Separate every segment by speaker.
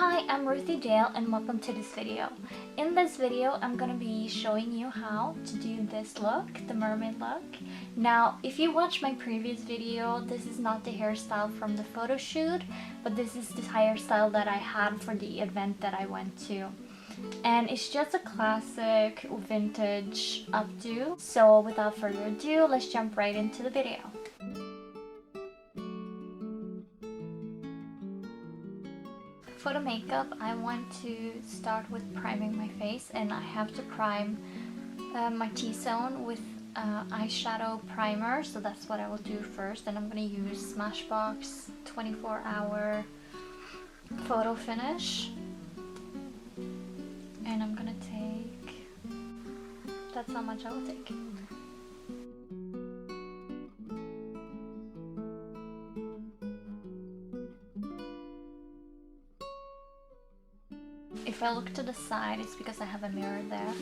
Speaker 1: Hi, I'm Ruthie Dahle and welcome to this video. In this video, I'm gonna be showing you how to do this look, the mermaid look. Now, if you watched my previous video, this is not the hairstyle from the photo shoot, but this is the hairstyle that I had for the event that I went to. And it's just a classic vintage updo. So without further ado, let's jump right into the video. For the makeup, I want to start with priming my face, and I have to prime my T-zone with eyeshadow primer, so that's what I will do first. And I'm going to use Smashbox 24-hour photo finish, and I'm going to take, that's how much I will take. If I look to the side, it's because I have a mirror there.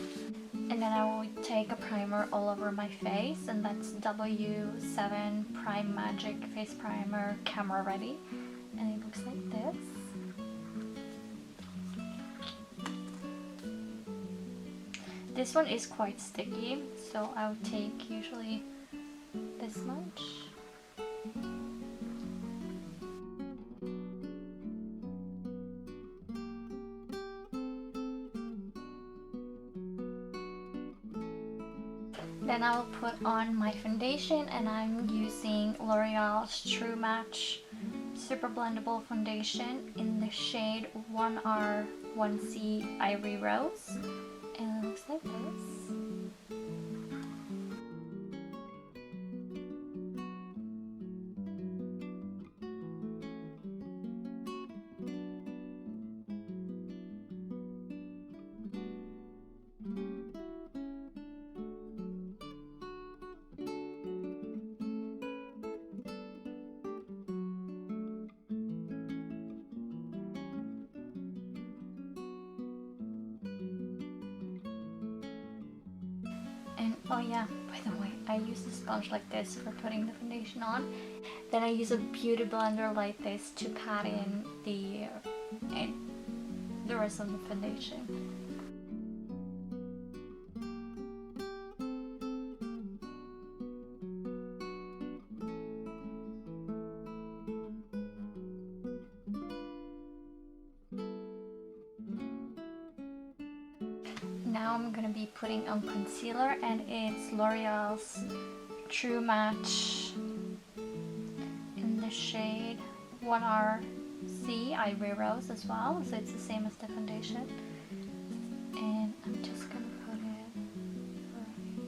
Speaker 1: And then I will take a primer all over my face, and that's W7 Prime Magic Face Primer Camera Ready. And it looks like this. This one is quite sticky, so I would take usually this much. Then I will put on my foundation, and I'm using L'Oreal's True Match Super Blendable Foundation in the shade 1R 1C Ivory Rose, and it looks like this. And oh yeah, by the way, I use a sponge like this for putting the foundation on. Then I use a beauty blender like this to pat in the rest of the foundation. Now I'm going to be putting on concealer, and it's L'Oreal's True Match in the shade 1RC Ivory Rose as well, so it's the same as the foundation. And I'm just going to put it right here.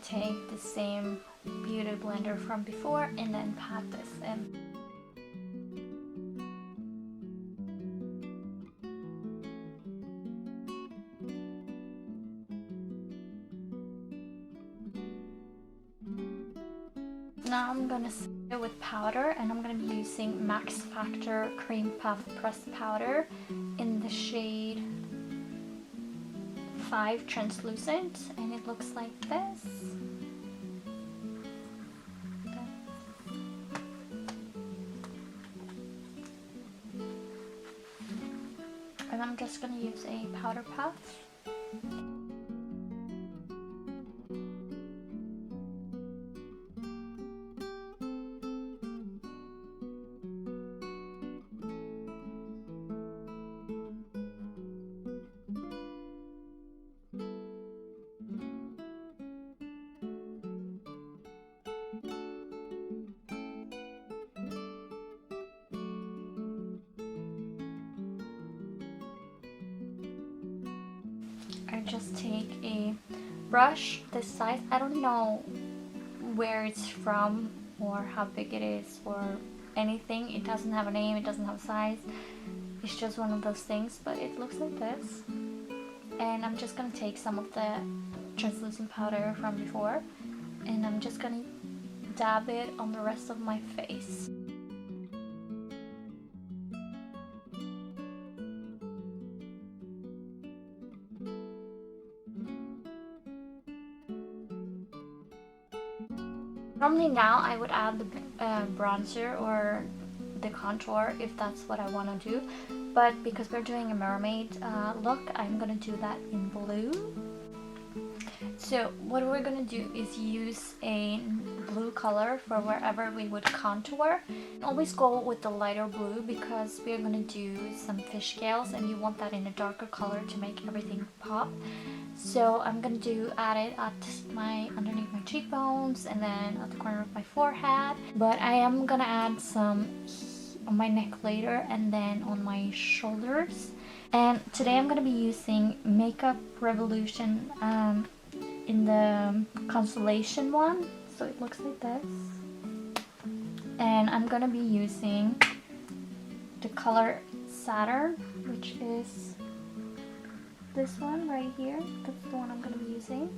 Speaker 1: Take the same beauty blender from before and then pat this in. Now I'm gonna set it with powder, and I'm gonna be using Max Factor Cream Puff Pressed Powder in the shade 5 Translucent, and it looks like this. And I'm just gonna use a powder puff. I just take a brush this size. I don't know where it's from or how big it is or anything. It doesn't have a name, it doesn't have a size. It's just one of those things, but it looks like this. And I'm just gonna take some of the translucent powder from before, and I'm just gonna dab it on the rest of my face. Normally now I would add the bronzer or the contour if that's what I want to do, but because we're doing a mermaid look, I'm gonna do that in blue. So what we're gonna do is use a blue color for wherever we would contour. Always go with the lighter blue because we're gonna do some fish scales and you want that in a darker color to make everything pop. So I'm gonna add it at underneath my cheekbones and then at the corner of my forehead. But I am gonna add some on my neck later and then on my shoulders. And today I'm gonna be using Makeup Revolution in the constellation one, so it looks like this. And I'm gonna be using the color Saturn, which is this one right here. That's the one I'm gonna be using.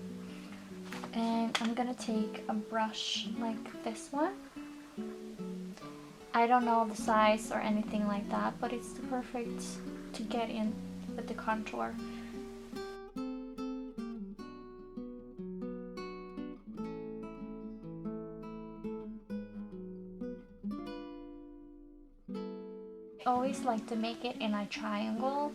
Speaker 1: And I'm gonna take a brush like this one. I don't know the size or anything like that, but it's perfect to get in with the contour. I always like to make it in a triangle.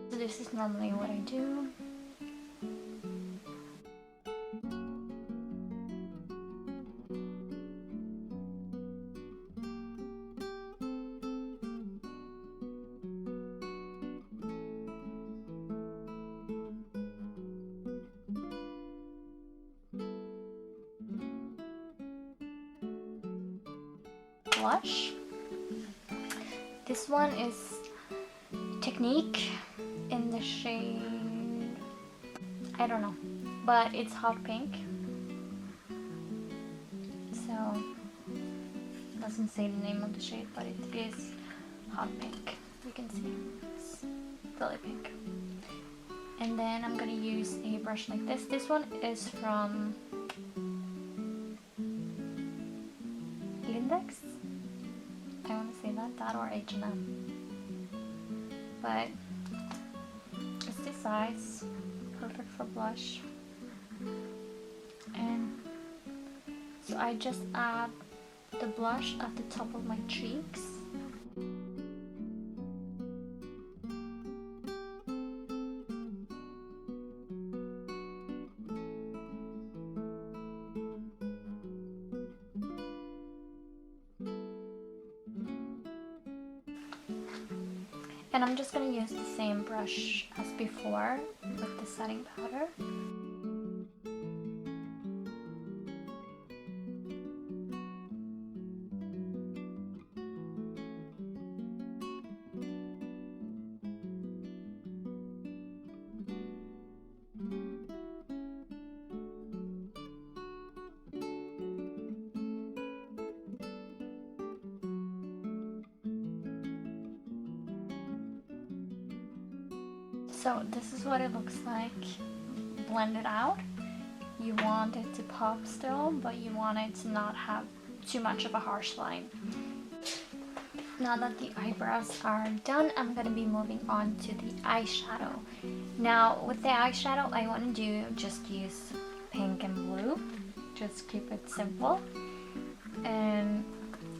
Speaker 1: So this is normally what I do. Blush. This one is Technique in the shade, I don't know, but it's hot pink. So it doesn't say the name of the shade, but it is hot pink. You can see it's really pink. And then I'm gonna use a brush like this. This one is from Lindex. I want to say that or H&M. But it's this size, perfect for blush. And so I just add the blush at the top of my cheeks. And I'm just going to use the same brush as before with the setting powder. So this is what it looks like blended out. You want it to pop still, but you want it to not have too much of a harsh line. Now that the eyebrows are done, I'm going to be moving on to the eyeshadow. Now with the eyeshadow, I want to just use pink and blue. just keep it simple. And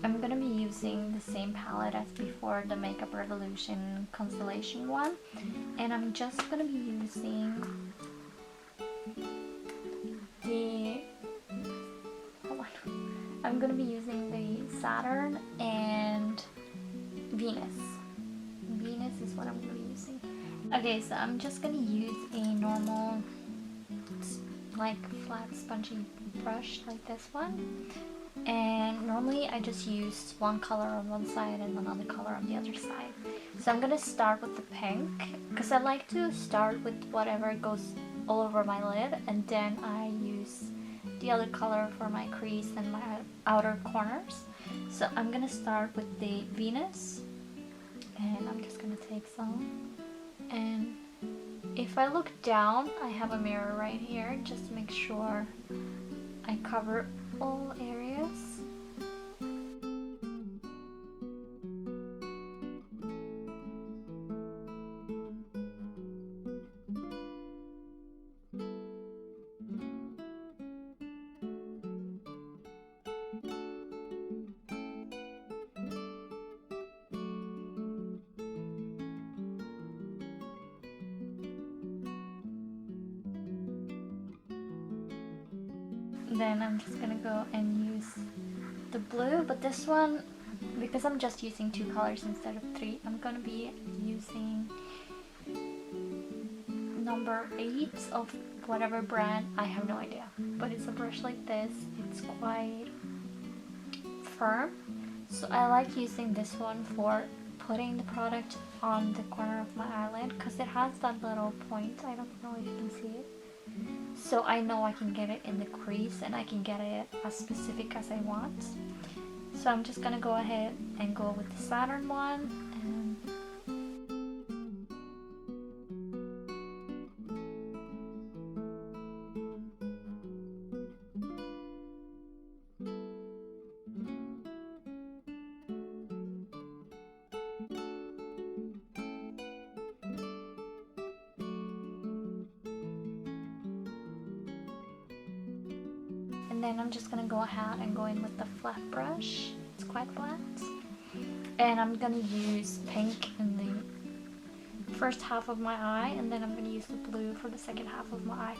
Speaker 1: I'm gonna be using the same palette as before, the Makeup Revolution Constellation one, and I'm just gonna be using the I'm gonna be using the Saturn and Venus. Venus is what I'm gonna be using. Okay, so I'm just gonna use a normal, like, flat spongy brush like this one. And normally I just use one color on one side and another color on the other side. So I'm gonna start with the pink, because I like to start with whatever goes all over my lid, and then I use the other color for my crease and my outer corners. So I'm gonna start with the Venus, and I'm just gonna take some. And if I look down, I have a mirror right here just to make sure I cover all areas. Then I'm just gonna go and use the blue, but this one, because I'm just using 2 colors instead of 3, I'm gonna be using number 8 of whatever brand, I have no idea, but it's a brush like this. It's quite firm, so I like using this one for putting the product on the corner of my eyelid, because it has that little point. I don't know if you can see it. So I know I can get it in the crease, and I can get it as specific as I want. So I'm just gonna go ahead and go with the Saturn one. And then I'm just gonna go ahead and go in with the flat brush. It's quite flat. And I'm gonna use pink in the first half of my eye, and then I'm gonna use the blue for the second half of my eye.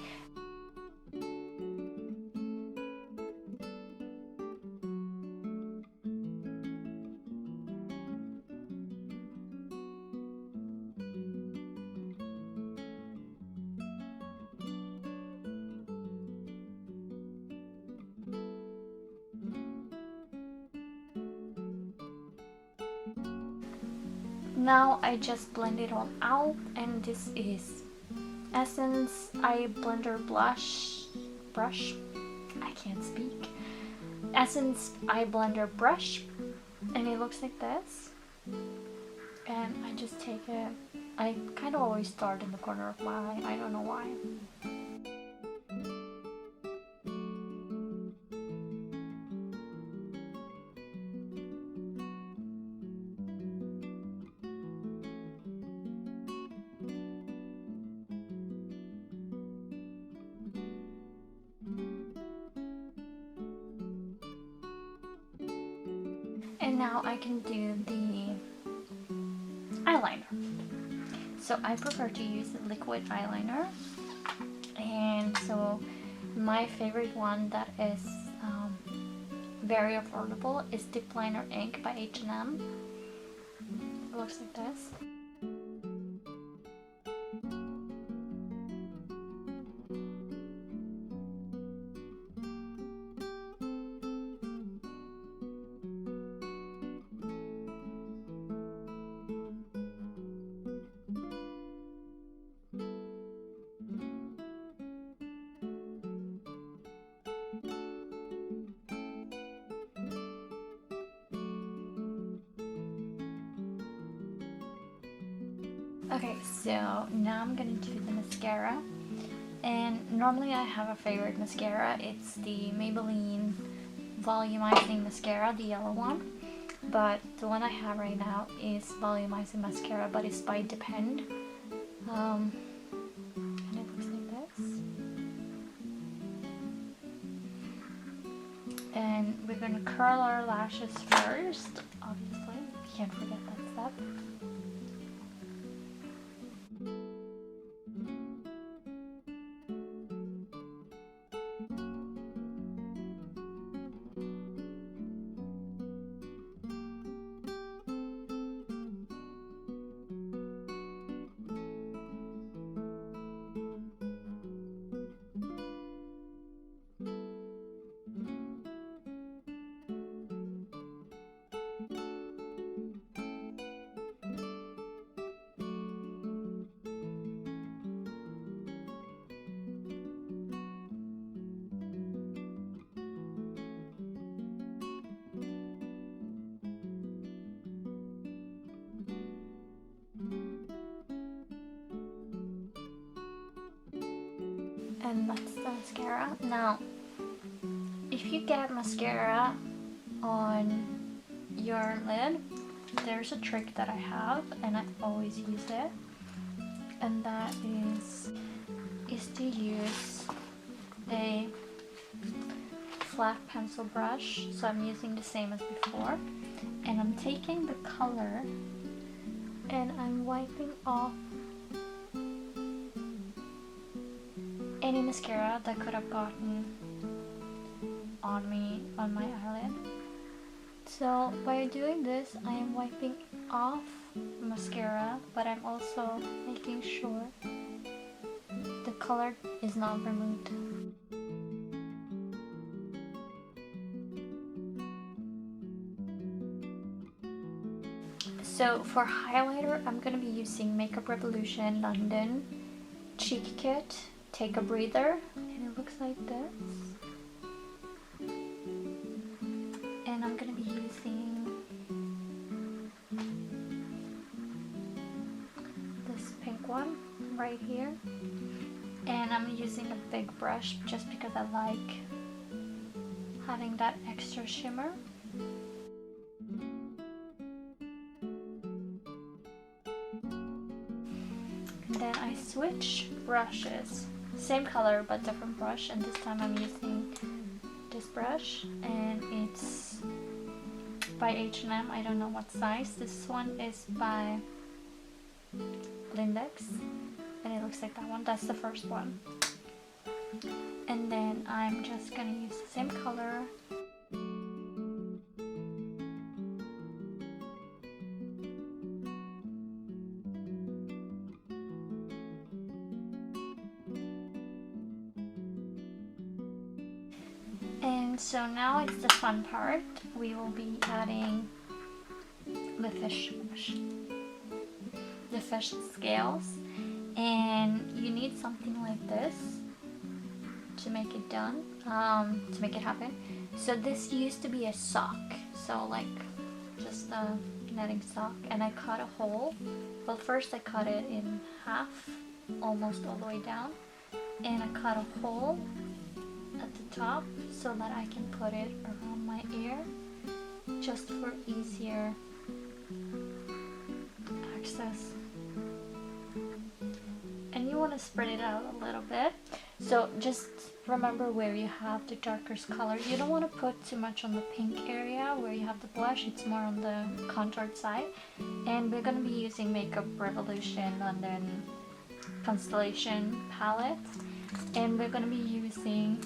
Speaker 1: Now I just blend it all out, and this is Essence Eye Blender brush. I can't speak. Essence Eye Blender brush, and it looks like this. And I just take it. I kind of always start in the corner of my eye. I don't know why. And now I can do the eyeliner. So I prefer to use a liquid eyeliner. And so my favorite one that is very affordable is Dip Liner Ink by H&M. It looks like this. Okay, so now I'm gonna do the mascara, and normally I have a favorite mascara. It's the Maybelline Volumizing Mascara, the yellow one, but the one I have right now is Volumizing Mascara, but it's by Depend, and it looks like this. we're gonna curl our lashes first, obviously. Can't forget that step. And that's the mascara. Now, if you get mascara on your lid, there's a trick that I have, and I always use it, and that is to use a flat pencil brush. So I'm using the same as before, and I'm taking the color and I'm wiping off any mascara that could have gotten on my eyelid. So by doing this, I am wiping off mascara, but I'm also making sure the color is not removed. So for highlighter, I'm going to be using Makeup Revolution London Cheek Kit Take a Breather, and it looks like this. And I'm going to be using this pink one right here. And I'm using a big brush just because I like having that extra shimmer. And then I switch brushes. Same color but different brush, and this time I'm using this brush, and it's by H&M. I don't know what size. This one is by Lindex, and it looks like that one. That's the first one. And then I'm just gonna use the same color. And so now it's the fun part. We will be adding the fish scales, and you need something like this to make it done, to make it happen. So this used to be a sock, so like just a netting sock, and I cut a hole. Well, first I cut it in half, almost all the way down, and I cut a hole at the top so that I can put it around my ear, just for easier access. And you want to spread it out a little bit, so just remember where you have the darkest color. You don't want to put too much on the pink area where you have the blush. It's more on the contoured side. And we're going to be using Makeup Revolution London Constellation palette, and we're going to be using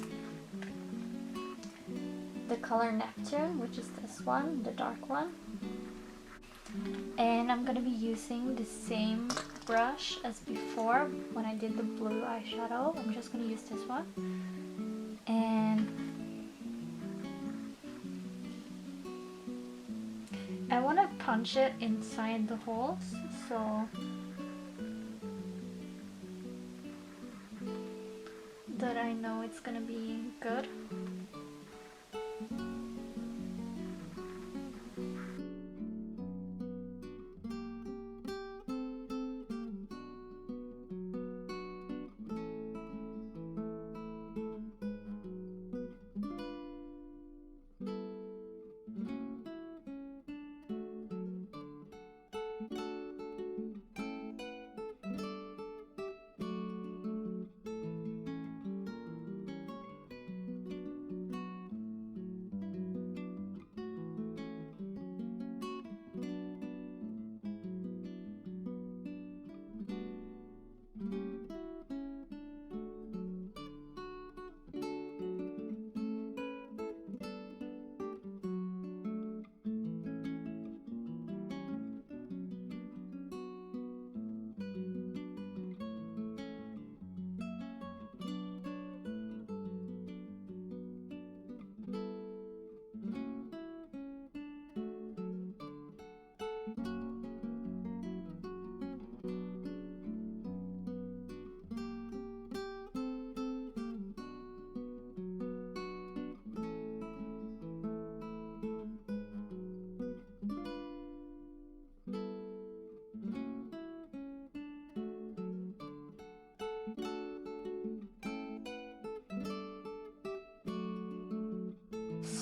Speaker 1: the color Neptune, which is this one, the dark one. And I'm going to be using the same brush as before when I did the blue eyeshadow. I'm just going to use this one, and I want to punch it inside the holes so that I know it's going to be good.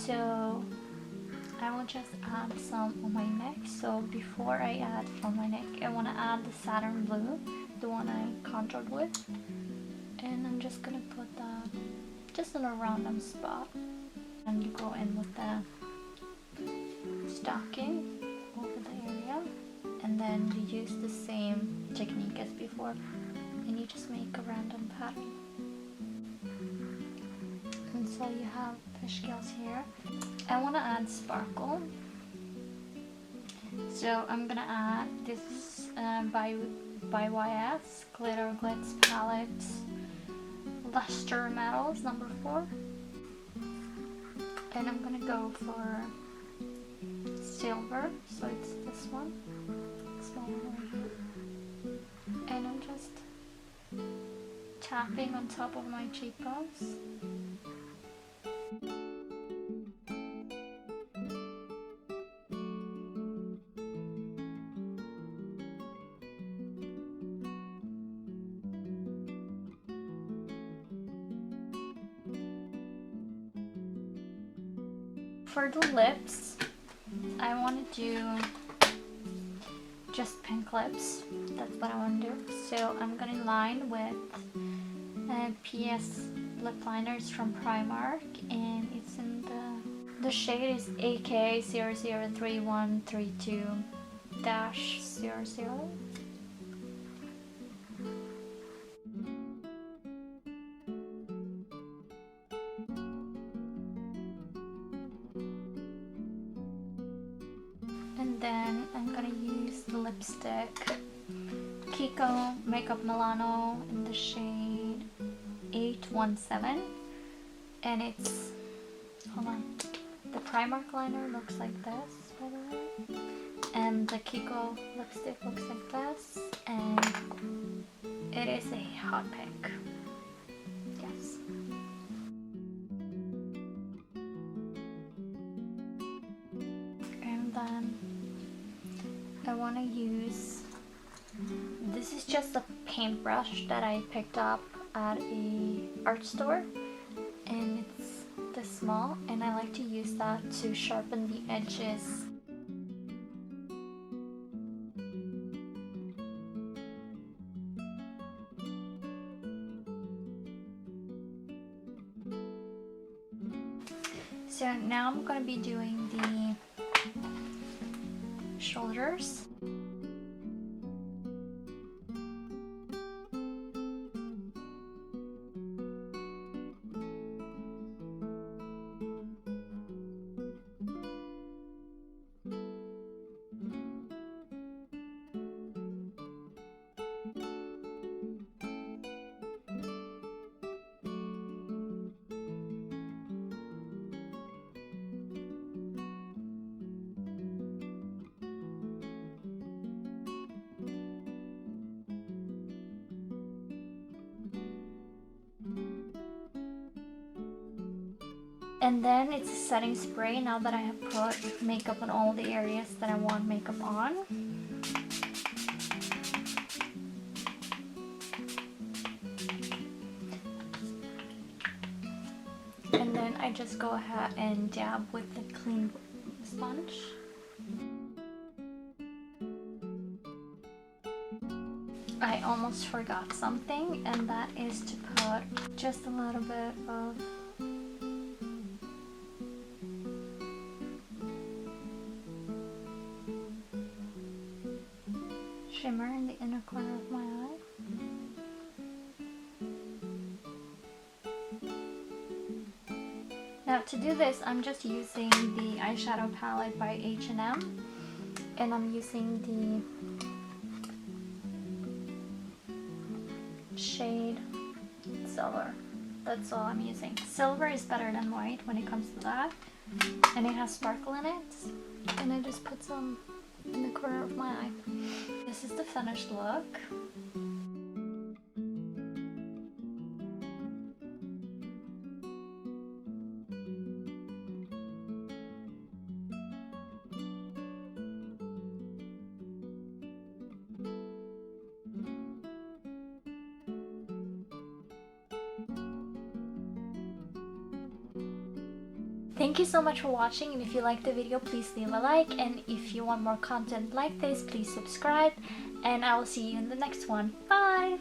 Speaker 1: So I will just add some on my neck. So before I add on my neck, I want to add the Saturn Blue, the one I contoured with. And I'm just gonna put that just in a random spot. And you go in with the stocking over the area. And then you use the same technique as before. And you just make a random pattern. And so you have fish scales here. I want to add sparkle. So I'm gonna add this by YS Glitter Glitz palette, Luster Metals number 4. And I'm gonna go for silver, so it's this one, small one. And I'm just tapping on top of my cheekbones. For the lips, I want to do just pink lips. That's what I want to do. So I'm gonna line with PS lip liners from Primark, and it's in the shade is AK003132-00. And then I'm gonna use the lipstick Kiko Makeup Milano in the shade 817, and it's, hold on, the Primark liner looks like this, by the way, and the Kiko lipstick looks like this, and it is a hot pink. Yes. And then I want to use, this is just a paintbrush that I picked up at a art store, and it's this small, and I like to use that to sharpen the edges. So now I'm going to be doing the shoulders. And then it's a setting spray now that I have put makeup on all the areas that I want makeup on. And then I just go ahead and dab with the clean sponge. I almost forgot something, and that is to put just a little bit of shimmer in the inner corner of my eye. Now to do this, I'm just using the eyeshadow palette by H&M, and I'm using the shade Silver. That's all I'm using. Silver is better than white when it comes to that, and it has sparkle in it, and I just put some in the corner of my eye. This is the finished look. Thank you so much for watching, and if you liked the video, please leave a like, and if you want more content like this, please subscribe, and I will see you in the next one. Bye!